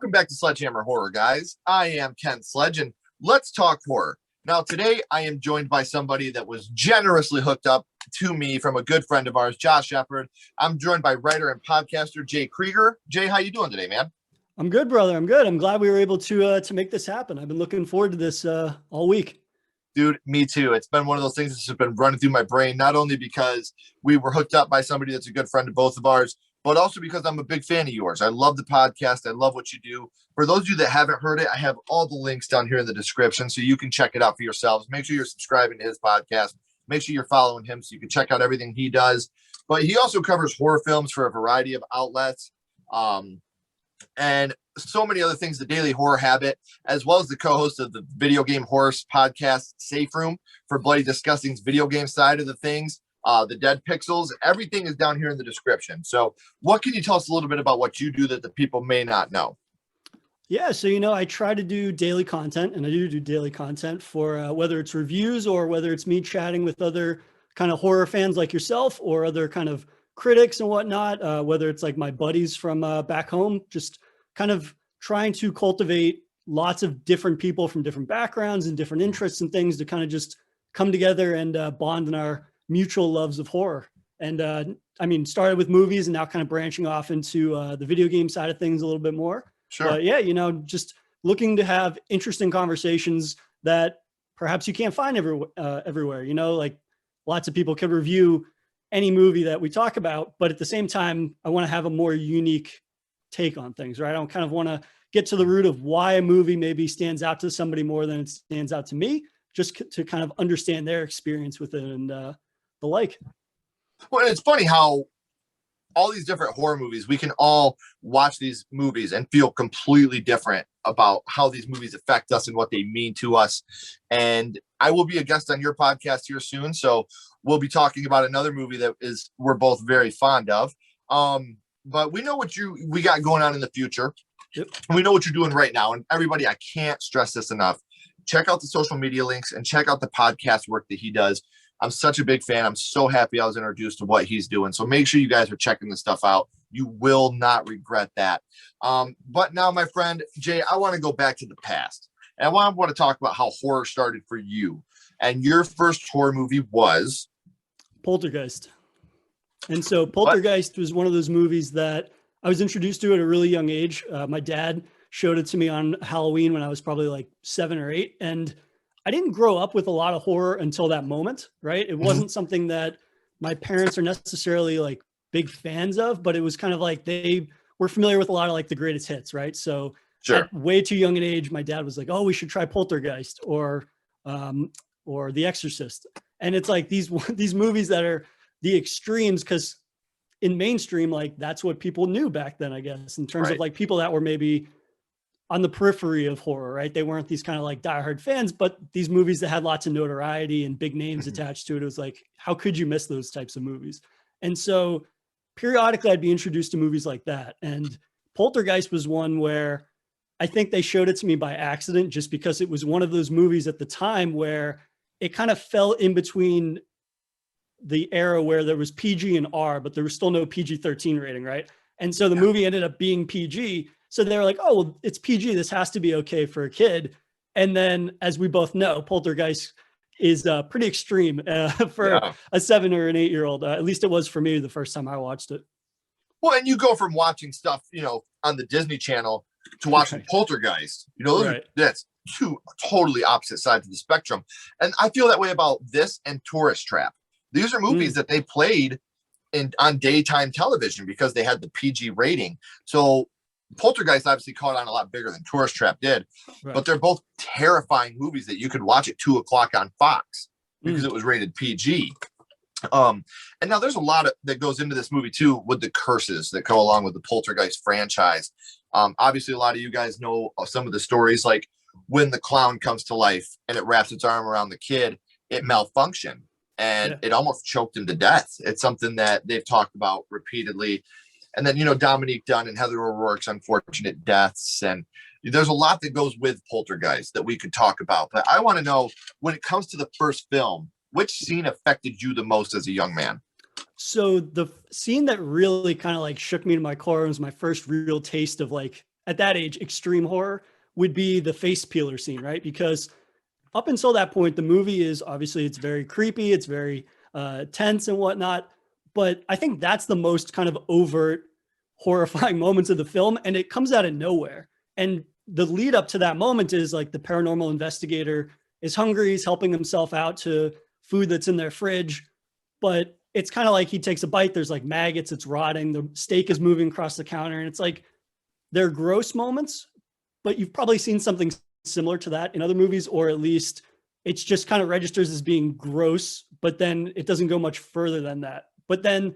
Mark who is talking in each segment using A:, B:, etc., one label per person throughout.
A: Welcome back to Sledgehammer Horror, guys. I am Ken Sledge, and let's talk horror. Now, today I am joined by somebody that was generously hooked up to me from a good friend of ours, Josh Shepard. I'm joined by writer and podcaster Jay Krieger. Jay, how you doing today, man?
B: I'm good, brother. I'm good. I'm glad we were able to make this happen. I've been looking forward to this all week.
A: Dude, me too. It's been one of those things that's just been running through my brain, not only because we were hooked up by somebody that's a good friend of both of ours, but also because I'm a big fan of yours. I love the podcast. I love what you do. For those of you that haven't heard it, I have all the links down here in the description so you can check it out for yourselves. Make sure you're subscribing to his podcast. Make sure you're following him so you can check out everything he does. But he also covers horror films for a variety of outlets. And so many other things, the Daily Horror Habit, as well as the co-host of the video game horror podcast, Safe Room, for Bloody Disgusting's video game side of the things, the Dead Pixels. Everything is down here in the description. So what can you tell us a little bit about what you do that the people may not know?
B: Yeah, so, I try to do daily content, and I do daily content for whether it's reviews or whether it's me chatting with other kind of horror fans like yourself or other kind of critics and whatnot, whether it's like my buddies from back home, just kind of trying to cultivate lots of different people from different backgrounds and different interests and things to kind of just come together and bond in our mutual loves of horror. And started with movies and now kind of branching off into the video game side of things a little bit more.
A: Sure.
B: But yeah, just looking to have interesting conversations that perhaps you can't find everywhere. Like lots of people could review any movie that we talk about, but at the same time, I want to have a more unique take on things, right? I don't kind of want to get to the root of why a movie maybe stands out to somebody more than it stands out to me, just to kind of understand their experience with it and the like.
A: Well, it's funny how all these different horror movies, we can all watch these movies and feel completely different about how these movies affect us and what they mean to us. And I will be a guest on your podcast here soon. So we'll be talking about another movie that we're both very fond of. But we know what we got going on in the future.
B: Yep.
A: We know what you're doing right now. And everybody, I can't stress this enough. Check out the social media links and check out the podcast work that he does. I'm such a big fan. I'm so happy I was introduced to what he's doing. So make sure you guys are checking this stuff out. You will not regret that. But now, my friend Jay, I want to go back to the past. And I want to talk about how horror started for you. And your first horror movie was
B: Poltergeist. And so Poltergeist was one of those movies that I was introduced to at a really young age. My dad showed it to me on Halloween when I was probably like 7 or 8. And I didn't grow up with a lot of horror until that moment, right? It wasn't something that my parents are necessarily like big fans of, but it was kind of like they were familiar with a lot of like the greatest hits, right? So
A: sure.
B: At way too young an age, my dad was like, "Oh, we should try Poltergeist or The Exorcist." And it's like these movies that are the extremes, because in mainstream, like that's what people knew back then, I guess, in terms
A: Right.
B: of like people that were maybe on the periphery of horror, right? They weren't these kind of like diehard fans, but these movies that had lots of notoriety and big names attached to it. It was like, how could you miss those types of movies? And so periodically I'd be introduced to movies like that. And Poltergeist was one where I think they showed it to me by accident, just because it was one of those movies at the time where it kind of fell in between the era where there was PG and R, but there was still no PG-13 rating, right? And so the movie ended up being PG. So they were like, "Oh, well, it's PG. This has to be okay for a kid." And then, as we both know, Poltergeist is pretty extreme for a 7 or an 8-year-old. At least it was for me the first time I watched it.
A: Well, and you go from watching stuff, on the Disney Channel to watching Poltergeist. That's two totally opposite sides of the spectrum. And I feel that way about this and Tourist Trap. These are movies that they played on daytime television because they had the PG rating. So Poltergeist obviously caught on a lot bigger than Tourist Trap did, but they're both terrifying movies that you could watch at 2:00 on Fox because it was rated PG. And now there's a lot that goes into this movie too, with the curses that go along with the Poltergeist franchise. Obviously a lot of you guys know some of the stories, like when the clown comes to life and it wraps its arm around the kid, it malfunctioned and it almost choked him to death. It's something that they've talked about repeatedly. And then, Dominique Dunn and Heather O'Rourke's unfortunate deaths. And there's a lot that goes with Poltergeist that we could talk about. But I want to know, when it comes to the first film, which scene affected you the most as a young man?
B: So the scene that really kind of like shook me to my core was my first real taste of like at that age, extreme horror would be the face peeler scene, right? Because up until that point, the movie is obviously it's very creepy, it's very tense and whatnot. But I think that's the most kind of overt, horrifying moments of the film, and it comes out of nowhere. And the lead up to that moment is like the paranormal investigator is hungry, he's helping himself out to food that's in their fridge, but it's kind of like he takes a bite, there's like maggots, it's rotting, the steak is moving across the counter, and it's like they're gross moments, but you've probably seen something similar to that in other movies, or at least it's just kind of registers as being gross, but then it doesn't go much further than that. But then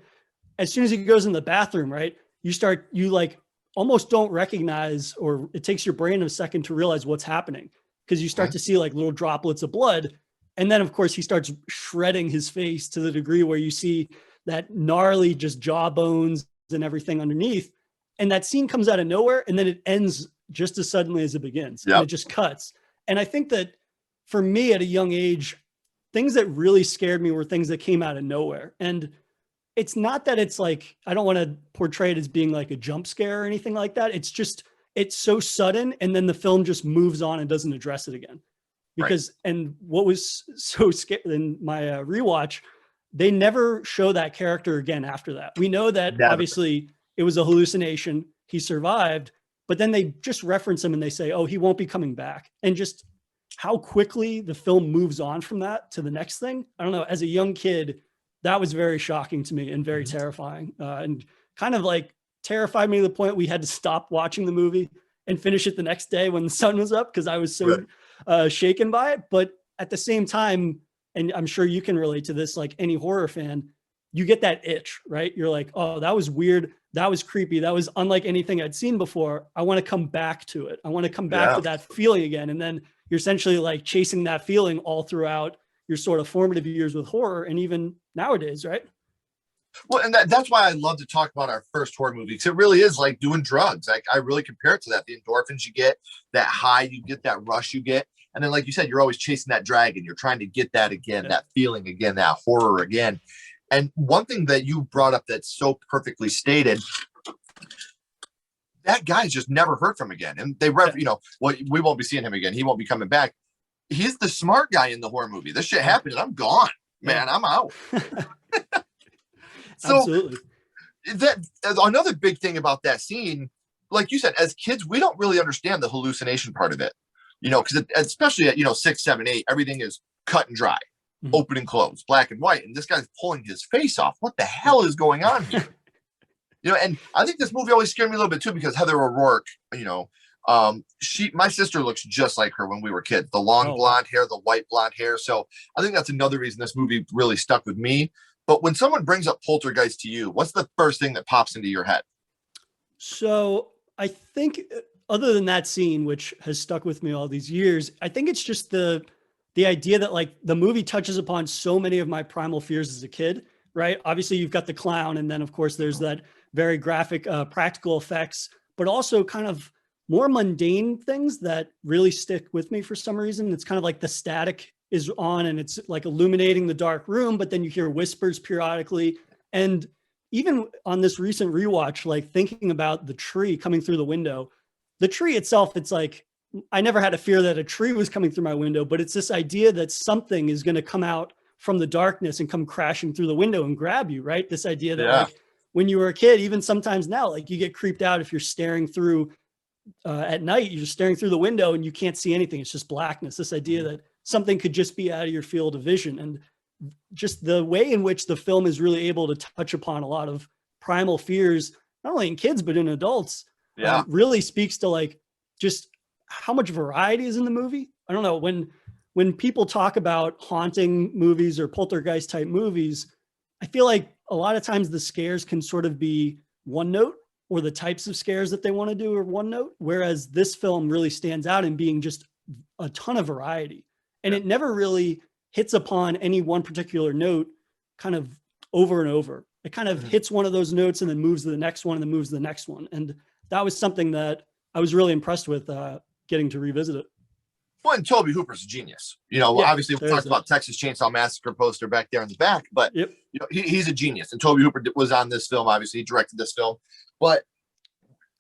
B: as soon as he goes in the bathroom, right, you like almost don't recognize, or it takes your brain a second to realize what's happening, because you start to see like little droplets of blood. And then of course he starts shredding his face to the degree where you see that gnarly just jaw bones and everything underneath. And that scene comes out of nowhere, and then it ends just as suddenly as it begins. Yep. And it just cuts. And I think that for me at a young age, things that really scared me were things that came out of nowhere. And it's not that it's like, I don't want to portray it as being like a jump scare or anything like that. It's just, it's so sudden. And then the film just moves on and doesn't address it again. Because, and what was so scary in my rewatch, they never show that character again after that. We know that obviously it was a hallucination. He survived, but then they just reference him and they say, oh, he won't be coming back. And just how quickly the film moves on from that to the next thing. I don't know. As a young kid, that was very shocking to me and very terrifying, and kind of like terrified me to the point we had to stop watching the movie and finish it the next day when the sun was up, because I was so shaken by it. But at the same time, and I'm sure you can relate to this, like any horror fan, you get that itch, right? You're like, oh, that was weird. That was creepy. That was unlike anything I'd seen before. I want to come back to it. I want to come back to that feeling again. And then you're essentially like chasing that feeling all throughout your sort of formative years with horror, and even nowadays, right?
A: Well, and that's why I love to talk about our first horror movie, because it really is like doing drugs. Like I really compare it to that. The endorphins you get, that high you get, that rush you get. And then, like you said, you're always chasing that dragon. You're trying to get that again, that feeling again, that horror again. And one thing that you brought up that's so perfectly stated, that guy's just never heard from again. And they, you know, well, we won't be seeing him again. He won't be coming back. He's the smart guy in the horror movie. This shit happened and I'm gone, man. I'm out. So
B: absolutely.
A: That another big thing about that scene, like you said, as kids, we don't really understand the hallucination part of it, you know, because especially at, you know, 6, 7, 8, everything is cut and dry, open and closed, black and white. And this guy's pulling his face off. What the hell is going on here? You know, and I think this movie always scared me a little bit too, because Heather O'Rourke, you know, my sister looks just like her when we were kids, the long blonde hair, the white blonde hair. So I think that's another reason this movie really stuck with me. But when someone brings up Poltergeist to you, what's the first thing that pops into your head?
B: So I think other than that scene, which has stuck with me all these years, I think it's just the idea that like the movie touches upon so many of my primal fears as a kid, right? Obviously you've got the clown, and then of course there's that very graphic practical effects, but also kind of more mundane things that really stick with me for some reason. It's kind of like the static is on and it's like illuminating the dark room, but then you hear whispers periodically. And even on this recent rewatch, like thinking about the tree coming through the window, the tree itself, it's like, I never had a fear that a tree was coming through my window, but it's this idea that something is going to come out from the darkness and come crashing through the window and grab you, right? This idea that like when you were a kid, even sometimes now, like you get creeped out if you're staring through at night, you're just staring through the window and you can't see anything. It's just blackness. This idea that something could just be out of your field of vision. And just the way in which the film is really able to touch upon a lot of primal fears, not only in kids, but in adults, really speaks to like just how much variety is in the movie. I don't know, when people talk about haunting movies or poltergeist type movies, I feel like a lot of times the scares can sort of be one note, or the types of scares that they want to do are one note. Whereas this film really stands out in being just a ton of variety. And it never really hits upon any one particular note kind of over and over. It kind of hits one of those notes and then moves to the next one and then moves to the next one. And that was something that I was really impressed with getting to revisit it.
A: Well, and Tobe Hooper's a genius. You know, obviously we talked about Texas Chainsaw Massacre poster back there in the back, but you know, he's a genius. And Tobe Hooper was on this film. Obviously, he directed this film. But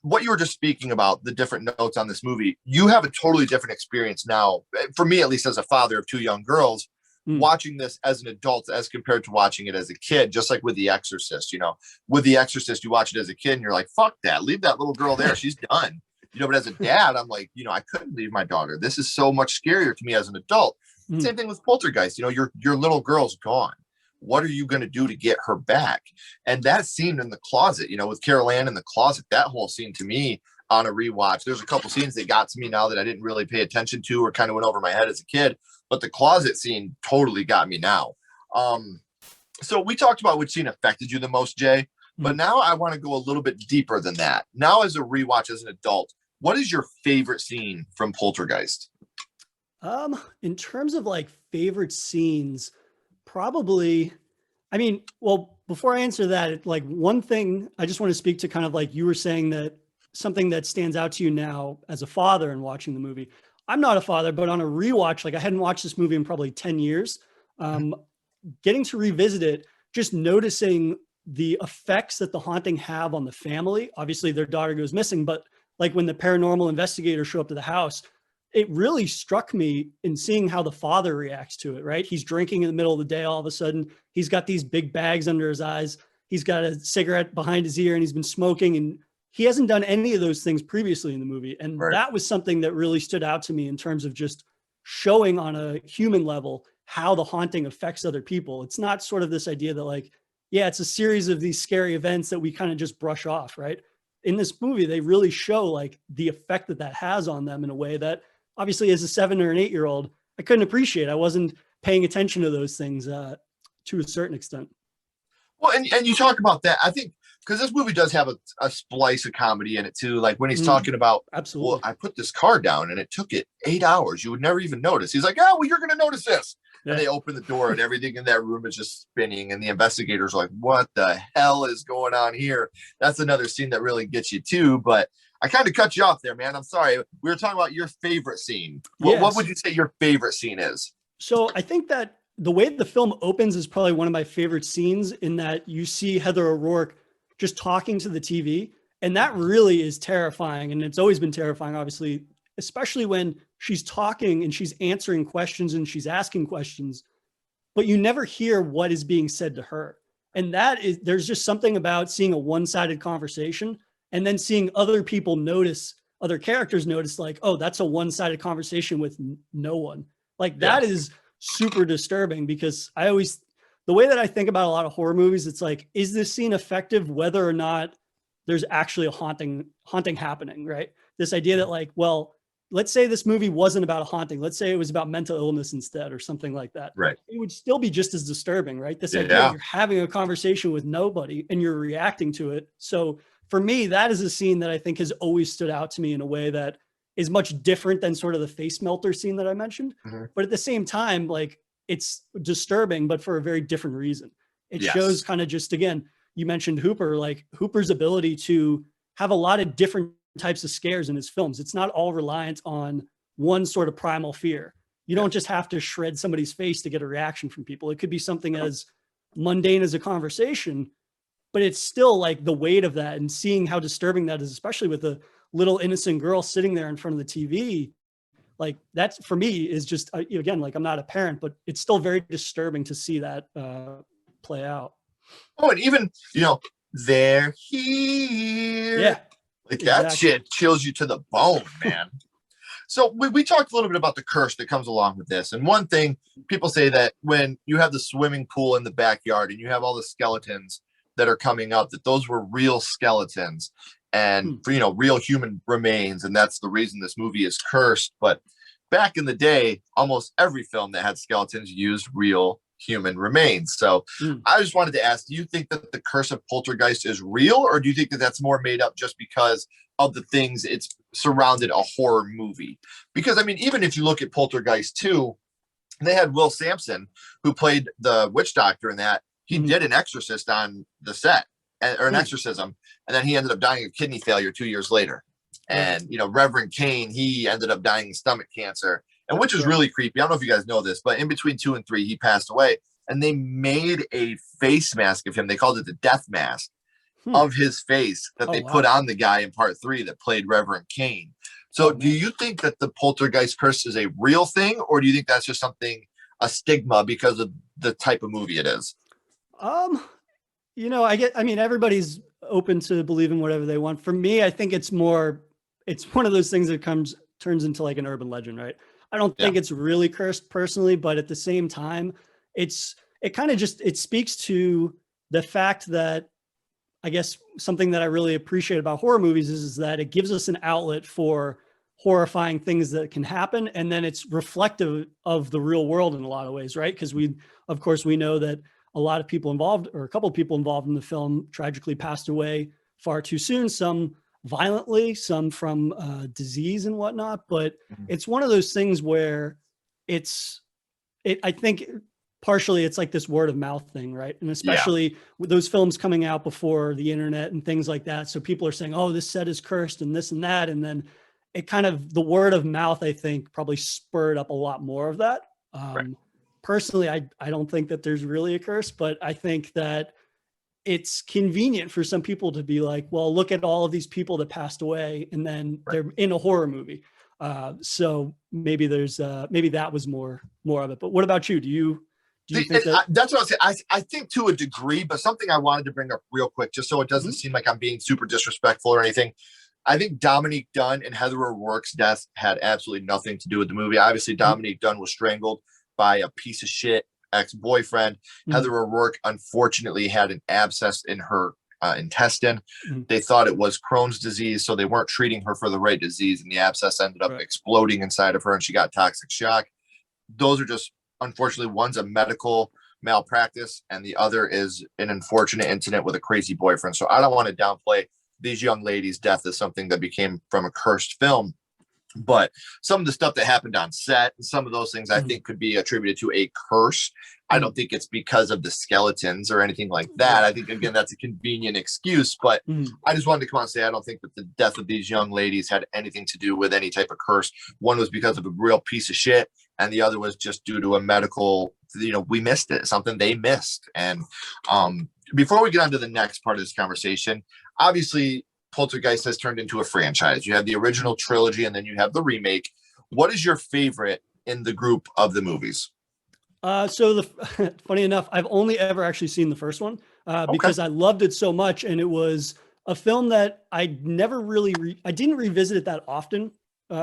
A: what you were just speaking about, the different notes on this movie, you have a totally different experience now, for me at least, as a father of two young girls, watching this as an adult as compared to watching it as a kid. Just like with The Exorcist, with The Exorcist, you watch it as a kid and you're like, fuck that, leave that little girl there, she's done. But as a dad, I'm like, I couldn't leave my daughter. This is so much scarier to me as an adult. Same thing with Poltergeist. Your little girl's gone. What are you going to do to get her back? And that scene in the closet, with Carol Ann in the closet, that whole scene to me on a rewatch, there's a couple scenes that got to me now that I didn't really pay attention to or kind of went over my head as a kid, but the closet scene totally got me now. So we talked about which scene affected you the most, Jay, but now I want to go a little bit deeper than that. Now, as a rewatch, as an adult, what is your favorite scene from Poltergeist?
B: In terms of like favorite scenes, probably, well, before I answer that, like one thing I just want to speak to, kind of like you were saying, that something that stands out to you now as a father and watching the movie. I'm not a father, but on a rewatch, like I hadn't watched this movie in probably 10 years. Getting to revisit it, just noticing the effects that the haunting have on the family. Obviously their daughter goes missing, but like when the paranormal investigators show up to the house, it really struck me in seeing how the father reacts to it, right? He's drinking in the middle of the day. All of a sudden, he's got these big bags under his eyes. He's got a cigarette behind his ear and he's been smoking, and he hasn't done any of those things previously in the movie. And that was something that really stood out to me in terms of just showing on a human level how the haunting affects other people. It's not sort of this idea that like, yeah, it's a series of these scary events that we kind of just brush off, right? In this movie, they really show like the effect that has on them in a way that obviously as a 7 or an 8-year-old, I couldn't appreciate. I wasn't paying attention to those things to a certain extent.
A: Well, and you talk about that, I think, because this movie does have a splice of comedy in it too. Like when he's talking about,
B: absolutely,
A: well, I put this car down and it took it 8 hours. You would never even notice. He's like, oh, well, you're going to notice this. Yeah. And they open the door and everything in that room is just spinning. And the investigators are like, what the hell is going on here? That's another scene that really gets you too. But I kind of cut you off there, man. I'm sorry. We were talking about your favorite scene. What would you say your favorite scene is?
B: So I think that the way the film opens is probably one of my favorite scenes, in that you see Heather O'Rourke just talking to the TV. And that really is terrifying. And it's always been terrifying, obviously, especially when she's talking and she's answering questions and she's asking questions, but you never hear what is being said to her. And there's just something about seeing a one-sided conversation and then seeing other characters notice like, oh, that's a one-sided conversation with no one. Like that is super disturbing, because the way that I think about a lot of horror movies, it's like, is this scene effective whether or not there's actually a haunting happening, right? This idea that like, well, let's say this movie wasn't about a haunting. Let's say it was about mental illness instead or something like that.
A: Right.
B: It would still be just as disturbing, right? This idea you're having a conversation with nobody and you're reacting to it. So for me, that is a scene that I think has always stood out to me in a way that is much different than sort of the face melter scene that I mentioned. But at the same time, like, it's disturbing, but for a very different reason. It shows kind of just, again, you mentioned Hooper, like Hooper's ability to have a lot of different types of scares in his films. It's not all reliant on one sort of primal fear. You don't just have to shred somebody's face to get a reaction from people. It could be something as mundane as a conversation, but it's still like the weight of that, and seeing how disturbing that is, especially with a little innocent girl sitting there in front of the TV. Like that's, for me, is just, again, like I'm not a parent, but it's still very disturbing to see that play out.
A: Oh, and even, they're here.
B: Yeah.
A: Like that shit chills you to the bone, man. So we talked a little bit about the curse that comes along with this. And one thing, people say that when you have the swimming pool in the backyard and you have all the skeletons that are coming up, that those were real skeletons and real human remains. And that's the reason this movie is cursed. But back in the day, almost every film that had skeletons used real human remains. So I just wanted to ask, do you think that the curse of Poltergeist is real, or do you think that that's more made up just because of the things it's surrounded a horror movie? Because, I mean, even if you look at Poltergeist 2, they had Will Sampson, who played the witch doctor in that. He did an exorcist on the set, or an exorcism, and then he ended up dying of kidney failure 2 years later. And, Reverend Kane, he ended up dying of stomach cancer, and which is really creepy. I don't know if you guys know this, but in between 2 and 3, he passed away, and they made a face mask of him. They called it the death mask. of his face that they put on the guy in part 3 that played Reverend Cain. So do you think that the poltergeist curse is a real thing, or do you think that's just something, a stigma because of the type of movie it is?
B: I mean, everybody's open to believing whatever they want. For me, I think it's one of those things that turns into like an urban legend, right? I don't think it's really cursed personally, but at the same time, it speaks to the fact that, I guess, something that I really appreciate about horror movies is that it gives us an outlet for horrifying things that can happen. And then it's reflective of the real world in a lot of ways, right? Because of course, we know that a lot of people involved, or a couple of people involved in the film, tragically passed away far too soon, some violently, some from disease and whatnot. But it's one of those things where I think partially it's like this word of mouth thing, right? And especially with those films coming out before the internet and things like that. So people are saying, oh, this set is cursed and this and that. And then the word of mouth, I think, probably spurred up a lot more of that. Personally, I don't think that there's really a curse, but I think that it's convenient for some people to be like, well, look at all of these people that passed away and then they're in a horror movie. So maybe maybe that was more of it. But what about you? Do you think that?
A: That's what I was saying. I think to a degree, but something I wanted to bring up real quick, just so it doesn't seem like I'm being super disrespectful or anything. I think Dominique Dunne and Heather O'Rourke's death had absolutely nothing to do with the movie. Obviously, Dominique Dunne was strangled by a piece of shit ex-boyfriend. Heather O'Rourke, unfortunately, had an abscess in her intestine. They thought it was Crohn's disease, so they weren't treating her for the right disease, and the abscess ended up exploding inside of her, and she got toxic shock. Those are just, unfortunately, one's a medical malpractice, and the other is an unfortunate incident with a crazy boyfriend. So I don't want to downplay these young ladies' death as something that became from a cursed film. But some of the stuff that happened on set and some of those things I think could be attributed to a curse. I don't think it's because of the skeletons or anything like that. I think, again, that's a convenient excuse, but I just wanted to come on and say, I don't think that the death of these young ladies had anything to do with any type of curse. One was because of a real piece of shit, and the other was just due to a medical, we missed it, something they missed. And before we get on to the next part of this conversation, obviously, Poltergeist has turned into a franchise. You have the original trilogy and then you have the remake. What is your favorite in the group of the movies?
B: Funny enough, I've only ever actually seen the first one because I loved it so much. And it was a film that I never really, I didn't revisit it that often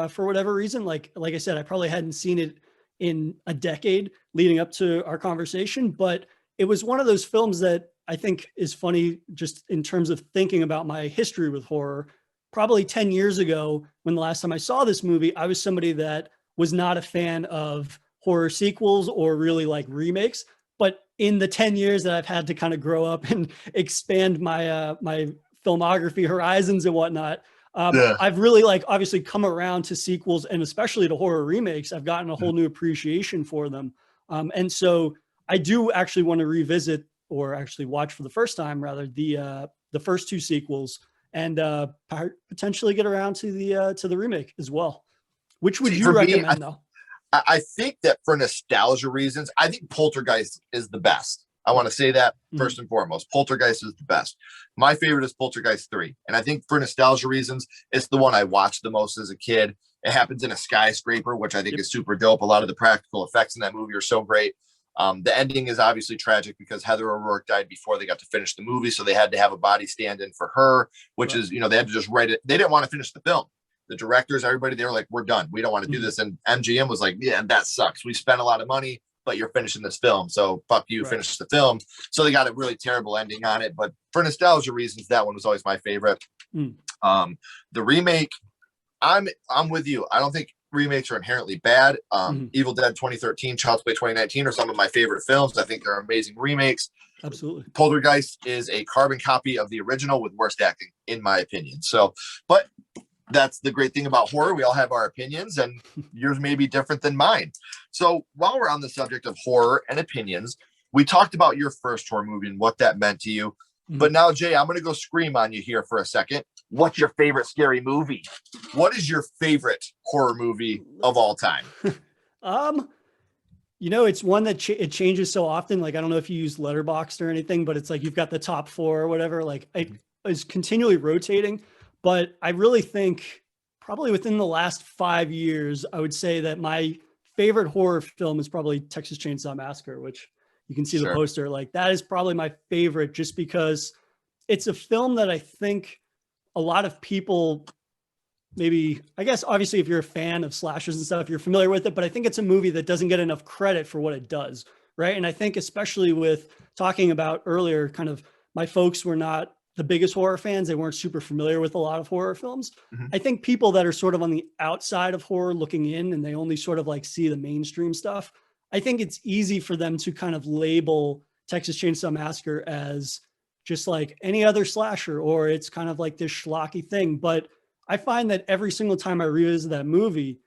B: for whatever reason. Like I said, I probably hadn't seen it in a decade leading up to our conversation, but it was one of those films that I think is funny just in terms of thinking about my history with horror. Probably 10 years ago, when the last time I saw this movie, I was somebody that was not a fan of horror sequels or really like remakes. But in the 10 years that I've had to kind of grow up and expand my my filmography horizons and whatnot, I've really obviously come around to sequels and especially to horror remakes. I've gotten a whole new appreciation for them. And so I do actually want to revisit, or actually watch for the first time rather, the first two sequels and potentially get around to the remake as well. Which would you recommend though?
A: I think that for nostalgia reasons, I think Poltergeist is the best. I want to say that first and foremost. Poltergeist is the best. My favorite is Poltergeist 3. And I think for nostalgia reasons, it's the one I watched the most as a kid. It happens in a skyscraper, which I think is super dope. A lot of the practical effects in that movie are so great. The ending is obviously tragic because Heather O'Rourke died before they got to finish the movie. So they had to have a body stand in for her, which is, they had to just write it. They didn't want to finish the film. The directors, everybody, they were like, we're done. We don't want to do this. And MGM was like, yeah, that sucks. We spent a lot of money, but you're finishing this film. So fuck you, finish the film. So they got a really terrible ending on it. But for nostalgia reasons, that one was always my favorite. The remake, I'm with you. I don't think remakes are inherently bad. Evil Dead 2013, Child's Play 2019 are some of my favorite films. I think they're amazing remakes.
B: Absolutely.
A: Poltergeist is a carbon copy of the original with worst acting, in my opinion. So, but that's the great thing about horror. We all have our opinions, and yours may be different than mine. So while we're on the subject of horror and opinions, we talked about your first horror movie and what that meant to you. But now, Jay, I'm going to go scream on you here for a second. What's your favorite scary movie? What is your favorite horror movie of all time?
B: It's one that it changes so often. Like, I don't know if you use Letterboxd or anything, but it's like you've got the top 4 or whatever. Like, is continually rotating, but I really think probably within the last 5 years, I would say that my favorite horror film is probably Texas Chainsaw Massacre, which you can see the poster. Like that is probably my favorite just because it's a film that I think a lot of people maybe, I guess, obviously, if you're a fan of slashers and stuff, you're familiar with it, but I think it's a movie that doesn't get enough credit for what it does. Right. And I think, especially with talking about earlier, kind of my folks were not the biggest horror fans. They weren't super familiar with a lot of horror films. I think people that are sort of on the outside of horror looking in and they only sort of like see the mainstream stuff, I think it's easy for them to kind of label Texas Chainsaw Massacre as just like any other slasher, or it's kind of like this schlocky thing. But I find that every single time I revisit that movie,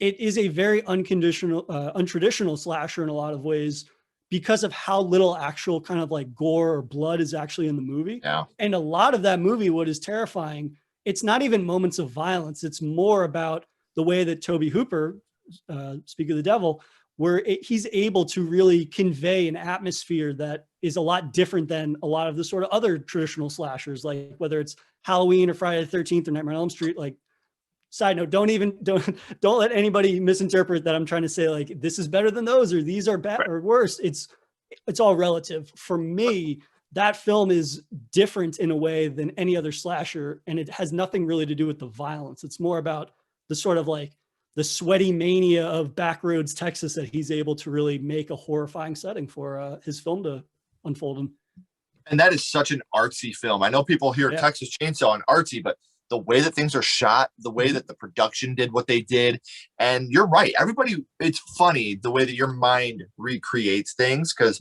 B: it is a very unconditional, untraditional slasher in a lot of ways because of how little actual kind of like gore or blood is actually in the movie.
A: Yeah.
B: And a lot of that movie, what is terrifying, it's not even moments of violence. It's more about the way that Toby Hooper, speak of the devil, where he's able to really convey an atmosphere that is a lot different than a lot of the sort of other traditional slashers, like whether it's Halloween or Friday the 13th or Nightmare on Elm Street. Like, side note, don't let anybody misinterpret that I'm trying to say like this is better than those or these are bad or worse. It's all relative. For me, that film is different in a way than any other slasher, and it has nothing really to do with the violence. It's more about the sort of like the sweaty mania of Backroads, Texas, that he's able to really make a horrifying setting for his film to unfold in.
A: And that is such an artsy film. I know people hear Texas Chainsaw and artsy, but the way that things are shot, the way that the production did what they did, and you're right. Everybody, it's funny the way that your mind recreates things, because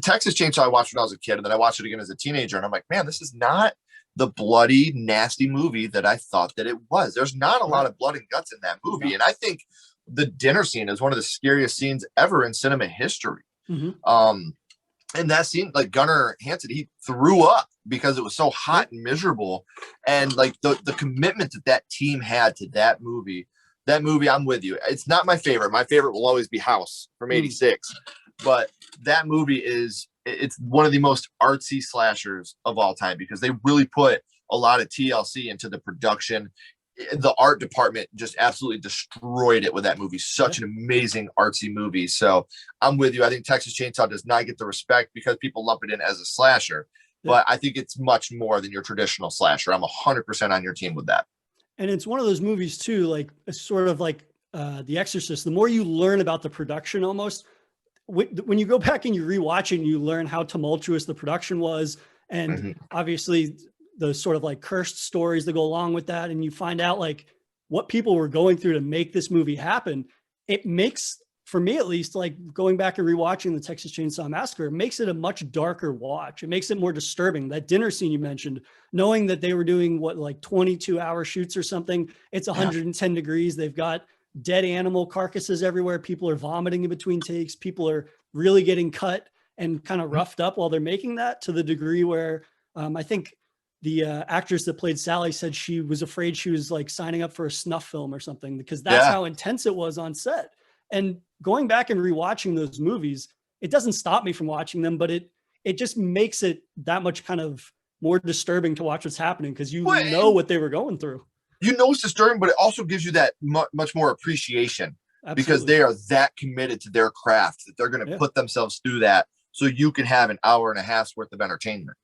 A: Texas Chainsaw I watched when I was a kid, and then I watched it again as a teenager, and I'm like, man, this is not the bloody, nasty movie that I thought that it was. There's not a lot of blood and guts in that movie. And I think the dinner scene is one of the scariest scenes ever in cinema history. And that scene, like Gunnar Hansen, he threw up because it was so hot and miserable. And like the commitment that that team had to that movie, I'm with you. It's not my favorite. My favorite will always be House from '86. But that movie it's one of the most artsy slashers of all time, because they really put a lot of TLC into the production. The art department just absolutely destroyed it with that movie. Such an amazing artsy movie. So I'm with you. I think Texas Chainsaw does not get the respect because people lump it in as a slasher, but I think it's much more than your traditional slasher. I'm 100% on your team with that.
B: And it's one of those movies too, like sort of like The Exorcist. The more you learn about the production, almost when you go back and you rewatch it and you learn how tumultuous the production was, and obviously the sort of like cursed stories that go along with that, and you find out like what people were going through to make this movie happen, it makes, for me at least, like going back and rewatching the Texas Chainsaw Massacre, it makes it a much darker watch. It makes it more disturbing. That dinner scene you mentioned, knowing that they were doing what, like 22-hour shoots or something, it's 110 degrees. They've got dead animal carcasses everywhere. People are vomiting in between takes. People are really getting cut and kind of roughed up while they're making that, to the degree where I think the actress that played Sally said she was afraid she was like signing up for a snuff film or something, because that's how intense it was on set. And going back and rewatching those movies, it doesn't stop me from watching them, but it just makes it that much kind of more disturbing to watch what's happening, because you know what they were going through.
A: You know it's disturbing, but it also gives you that much more appreciation. Absolutely. Because they are that committed to their craft that they're going to put themselves through that so you can have an hour and a half's worth of entertainment.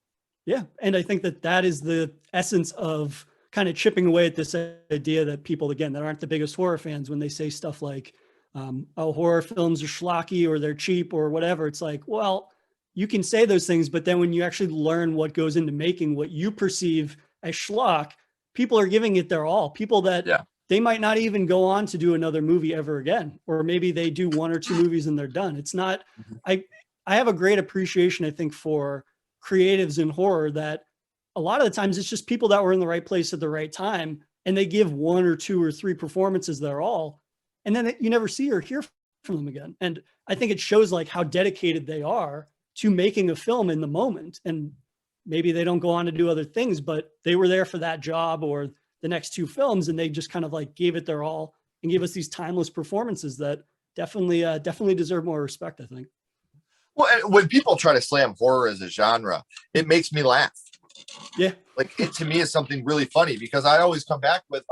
A: Yeah.
B: And I think that is the essence of kind of chipping away at this idea that people, again, that aren't the biggest horror fans, when they say stuff like, oh, horror films are schlocky or they're cheap or whatever. It's like, well, you can say those things, but then when you actually learn what goes into making what you perceive as schlock, people are giving it their all. People that they might not even go on to do another movie ever again, or maybe they do one or two movies and they're done. It's not, I have a great appreciation, I think, for creatives in horror, that a lot of the times it's just people that were in the right place at the right time, and they give one or two or three performances their all, and then you never see or hear from them again. And I think it shows like how dedicated they are to making a film in the moment. And maybe they don't go on to do other things, but they were there for that job or the next two films, and they just kind of like gave it their all and gave us these timeless performances that definitely deserve more respect, I think.
A: Well, when people try to slam horror as a genre, it makes me laugh,
B: Yeah.
A: Like it to me is something really funny because I always come back with,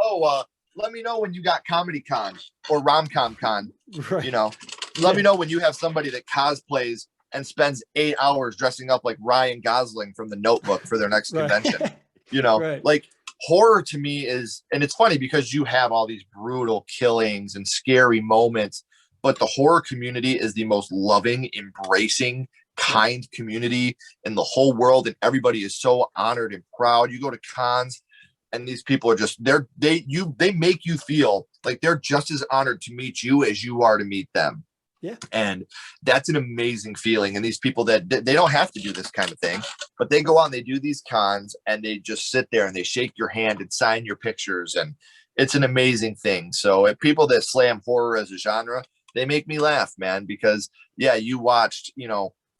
A: let me know when you got comedy con or rom-com con,
B: Right.
A: you know, let me know when you have somebody that cosplays and spends 8 hours dressing up like Ryan Gosling from The Notebook for their next convention.
B: Right.
A: Like horror to me is, and it's funny because you have all these brutal killings and scary moments, but the horror community is the most loving, embracing, kind community in the whole world, and everybody is so honored and proud. You go to cons and these people are just they make you feel like they're just as honored to meet you as you are to meet them.
B: Yeah.
A: And that's an amazing feeling. And these people that they don't have to do this kind of thing, but they go out and they do these cons and they just sit there and they shake your hand and sign your pictures. And it's an amazing thing. So if people that slam horror as a genre, they make me laugh, man, because you watched,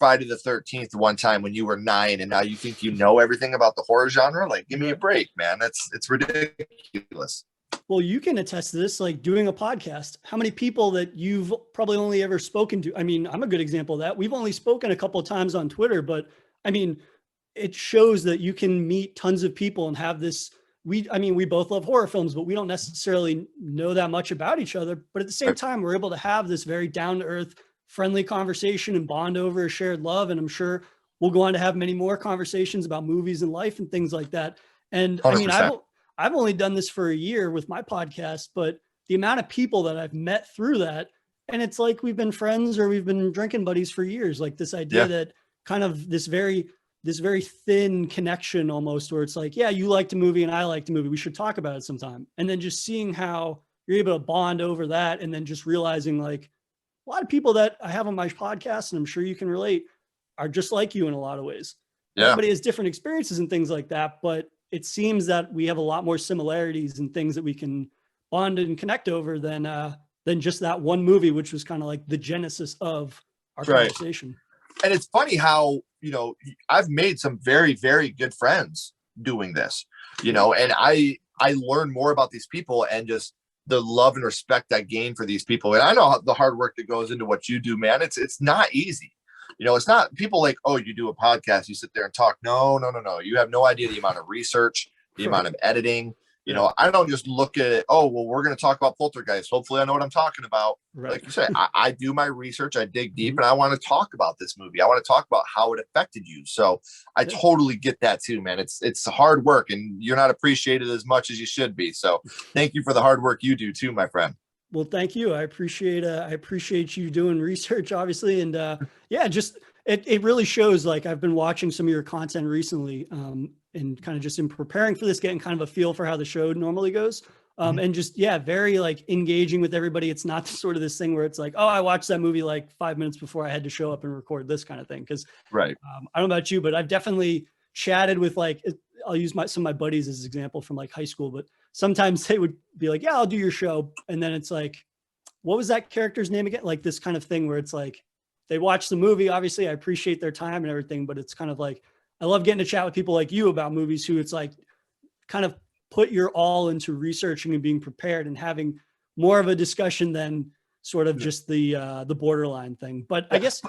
A: Friday the 13th one time when you were 9 and now you think you know everything about the horror genre. Like, give me a break, man. It's ridiculous.
B: Well, you can attest to this, like doing a podcast. How many people that you've probably only ever spoken to? I mean, I'm a good example of that. We've only spoken a couple of times on Twitter, but I mean, it shows that you can meet tons of people and have this. We both love horror films, but we don't necessarily know that much about each other. But at the same time, we're able to have this very down to earth, friendly conversation and bond over a shared love. And I'm sure we'll go on to have many more conversations about movies and life and things like that. And
A: 100%.
B: I mean, I've only done this for a year with my podcast, but the amount of people that I've met through that, and it's like we've been friends or we've been drinking buddies for years. Like this idea that kind of this very thin connection almost, where it's like, yeah, you liked a movie and I liked a movie. We should talk about it sometime. And then just seeing how you're able to bond over that, and then just realizing like a lot of people that I have on my podcast, and I'm sure you can relate, are just like you in a lot of ways.
A: Yeah.
B: Everybody has different experiences and things like that, but it seems that we have a lot more similarities and things that we can bond and connect over than just that one movie, which was kind of like the genesis of our conversation.
A: And it's funny how, I've made some very, very good friends doing this, and I learn more about these people and just the love and respect I gain for these people. And I know the hard work that goes into what you do, man. It's not easy. It's not people like, oh, you do a podcast, you sit there and talk. No. You have no idea the amount of research, the amount of editing. I don't just look at it. Oh, well, we're going to talk about Poltergeist. Hopefully I know what I'm talking about. Right. Like you said, I do my research. I dig deep and I want to talk about this movie. I want to talk about how it affected you. So I totally get that too, man. It's hard work and you're not appreciated as much as you should be. So thank you for the hard work you do too, my friend.
B: Well, thank you. I appreciate you doing research, obviously. And just it really shows. Like I've been watching some of your content recently, and kind of just in preparing for this, getting kind of a feel for how the show normally goes. And just, very like engaging with everybody. It's not sort of this thing where it's like, oh, I watched that movie like 5 minutes before I had to show up and record this kind of thing. Cause I don't know about you, but I've definitely chatted with I'll use some of my buddies as an example from like high school, but sometimes they would be like, yeah, I'll do your show. And then it's like, what was that character's name again? Like this kind of thing where it's like, they watch the movie. Obviously I appreciate their time and everything, but it's kind of like, I love getting to chat with people like you about movies who it's like kind of put your all into researching and being prepared and having more of a discussion than sort of just the borderline thing. But I guess,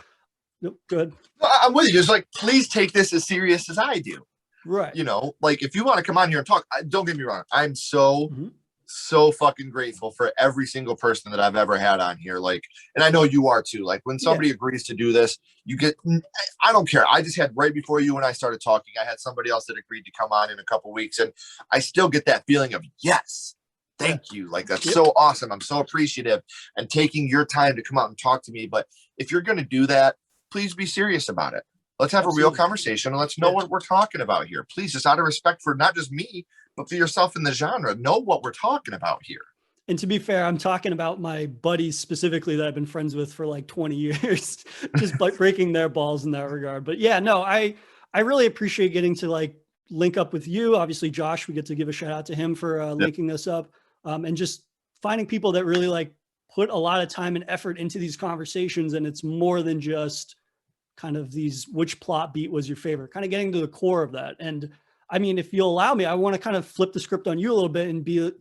B: no, go ahead.
A: I'm with you. Just like, please take this as serious as I do.
B: Right.
A: Like if you want to come on here and talk, don't get me wrong. I'm so fucking grateful for every single person that I've ever had on here. Like, and I know you are too. Like when somebody agrees to do this, I don't care. I just had right before you and I started talking, I had somebody else that agreed to come on in a couple weeks. And I still get that feeling of, yes, thank you. Like that's so awesome. I'm so appreciative and taking your time to come out and talk to me. But if you're going to do that, please be serious about it. Let's have a real conversation and let's know what we're talking about here. Please, just out of respect for not just me, but for yourself in the genre, know what we're talking about here.
B: And to be fair, I'm talking about my buddies specifically that I've been friends with for like 20 years, just breaking their balls in that regard. But I really appreciate getting to like link up with you. Obviously, Josh, we get to give a shout out to him for linking us up, and just finding people that really like put a lot of time and effort into these conversations. And it's more than just kind of which plot beat was your favorite, kind of getting to the core of that. And I mean, if you'll allow me, I want to kind of flip the script on you a little bit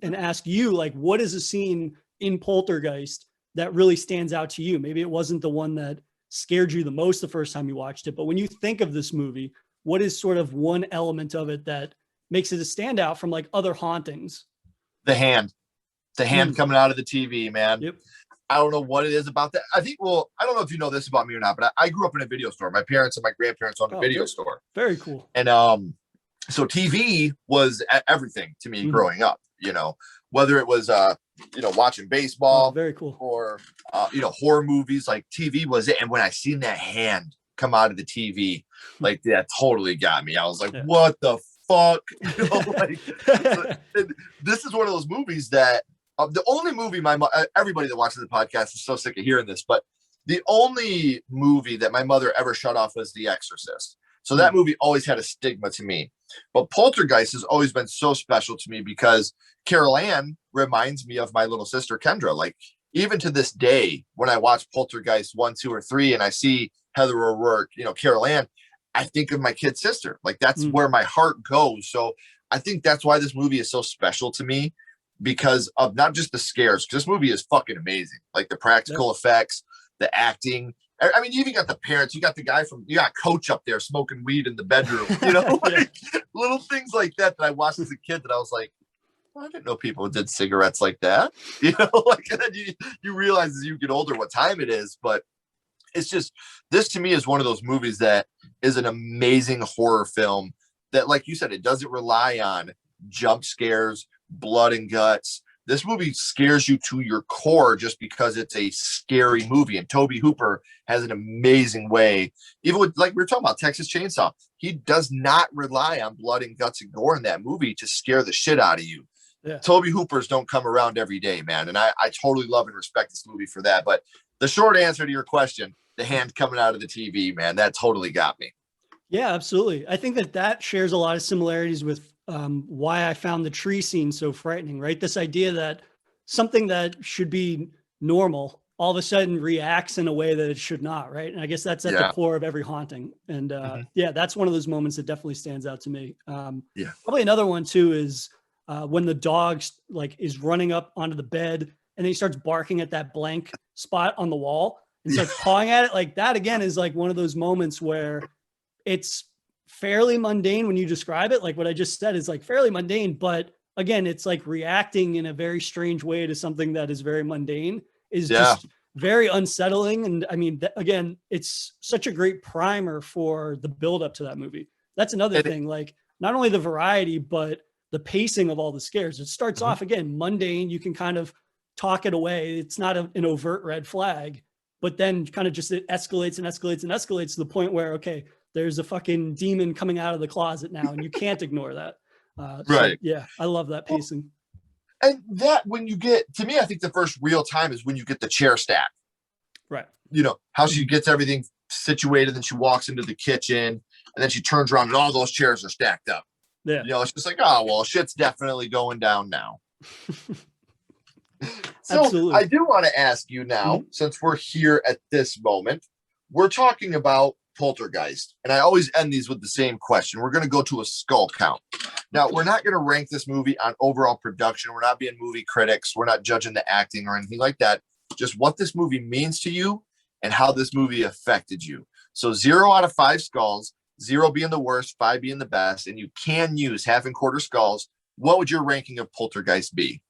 B: and ask you, like, what is a scene in Poltergeist that really stands out to you? Maybe it wasn't the one that scared you the most the first time you watched it, but when you think of this movie, what is sort of one element of it that makes it a standout from like other hauntings?
A: The hand coming out of the TV, man.
B: Yep.
A: I don't know what it is about that. I think, well, I don't know if you know this about me or not, but I grew up in a video store. My parents and my grandparents owned a video store.
B: Very cool.
A: And so TV was everything to me growing up, you know, whether it was watching baseball,
B: very cool,
A: or horror movies, like TV was it. And when I seen that hand come out of the TV, like that totally got me. I was like, what the fuck? You know, like, this is one of those movies that the only movie everybody that watches the podcast is so sick of hearing this, but the only movie that my mother ever shut off was The Exorcist. So that movie always had a stigma to me. But Poltergeist has always been so special to me because Carol Ann reminds me of my little sister Kendra. Like, even to this day, when I watch Poltergeist 1, 2, or 3, and I see Heather O'Rourke, Carol Ann, I think of my kid sister. Like, that's where my heart goes. So I think that's why this movie is so special to me, because of not just the scares, because this movie is fucking amazing. Like the practical effects, the acting. I mean, you even got the parents. You got Coach up there smoking weed in the bedroom. Like, little things like that I watched as a kid that I was like, I didn't know people did cigarettes like that. Like, and then you realize as you get older what time it is. But it's just, this to me is one of those movies that is an amazing horror film that, like you said, it doesn't rely on jump scares, blood and guts. This movie scares you to your core just because it's a scary movie. And Tobe Hooper has an amazing way, even with, like we were talking about Texas Chainsaw, he does not rely on blood and guts and gore in that movie to scare the shit out of you. Tobe Hoopers don't come around every day, man. And I totally love and respect this movie for that. But the short answer to your question, the hand coming out of the TV, man, that totally got me.
B: Yeah, absolutely. I think that shares a lot of similarities with why I found the tree scene so frightening, right? This idea that something that should be normal all of a sudden reacts in a way that it should not, right? And I guess that's at the core of every haunting. And that's one of those moments that definitely stands out to me. Probably another one too is when the dog like is running up onto the bed and then he starts barking at that blank spot on the wall and starts pawing at it. Like, that again is like one of those moments where it's fairly mundane when you describe it. Like what I just said is like fairly mundane, but again, it's like reacting in a very strange way to something that is very mundane is just very unsettling. And I mean, again, it's such a great primer for the build up to that movie. That's another thing, like not only the variety, but the pacing of all the scares. It starts off again, mundane. You can kind of talk it away. It's not an overt red flag, but then kind of just it escalates and escalates and escalates to the point where, okay, there's a fucking demon coming out of the closet now, and you can't ignore that.
A: Right.
B: So, I love that pacing.
A: And that, when you get, to me, I think the first real time is when you get the chair stack.
B: Right.
A: How she gets everything situated, then she walks into the kitchen, and then she turns around and all those chairs are stacked up.
B: Yeah.
A: It's just like, oh, well, shit's definitely going down now. So
B: absolutely.
A: I do want to ask you now, since we're here at this moment, we're talking about Poltergeist, and I always end these with the same question. We're going to go to a skull count. Now, we're not going to rank this movie on overall production. We're not being movie critics. We're not judging the acting or anything like that. Just what this movie means to you and how this movie affected you. So 0 out of 5 skulls, 0 being the worst, 5 being the best, and you can use half and quarter skulls. What would your ranking of Poltergeist be?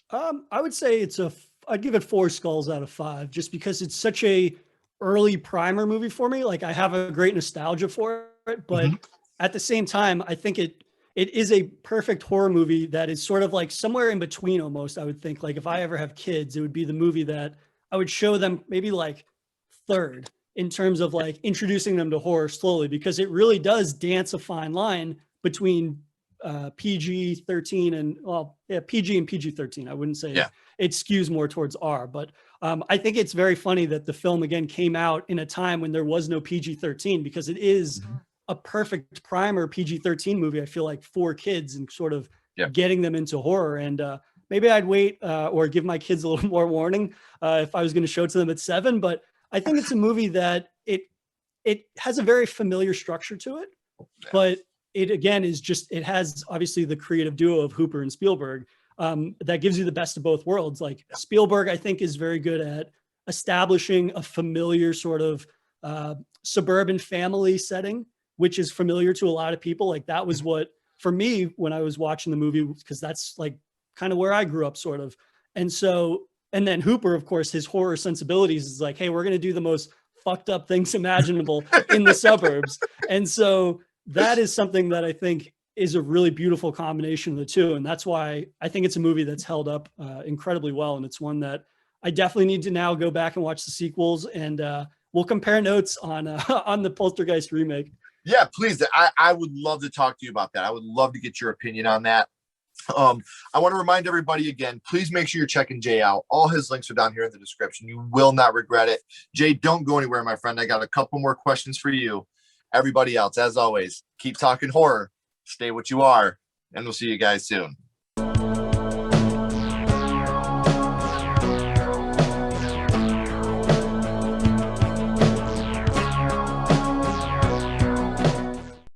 B: I would say I'd give it 4 skulls out of 5, just because it's such a early primer movie for me. Like, I have a great nostalgia for it, but at the same time, I think it is a perfect horror movie that is sort of like somewhere in between almost. I would think, like, if I ever have kids, it would be the movie that I would show them maybe like third in terms of like introducing them to horror slowly, because it really does dance a fine line between PG-13 and PG and PG-13. I wouldn't say it skews more towards R, but I think it's very funny that the film again came out in a time when there was no PG-13, because it is a perfect primer PG-13 movie, I feel like, for kids and sort of getting them into horror. And maybe I'd wait or give my kids a little more warning if I was going to show it to them at 7. But I think it's a movie that it has a very familiar structure to it, but it again is just, it has obviously the creative duo of Hooper and Spielberg that gives you the best of both worlds. Like Spielberg, I think, is very good at establishing a familiar sort of suburban family setting which is familiar to a lot of people. Like that was what, for me, when I was watching the movie, because that's like kind of where I grew up sort of. And so, and then Hooper, of course, his horror sensibilities is like, hey, we're going to do the most fucked up things imaginable in the suburbs. And so that is something that I think is a really beautiful combination of the two. And that's why I think it's a movie that's held up incredibly well. And it's one that I definitely need to now go back and watch the sequels, and we'll compare notes on on the Poltergeist remake.
A: Yeah, please. I would love to talk to you about that. I would love to get your opinion on that. I want to remind everybody again, please make sure you're checking Jay out. All his links are down here in the description. You will not regret it. Jay, don't go anywhere, my friend. I got a couple more questions for you. Everybody else, as always, keep talking horror, stay what you are, and we'll see you guys soon.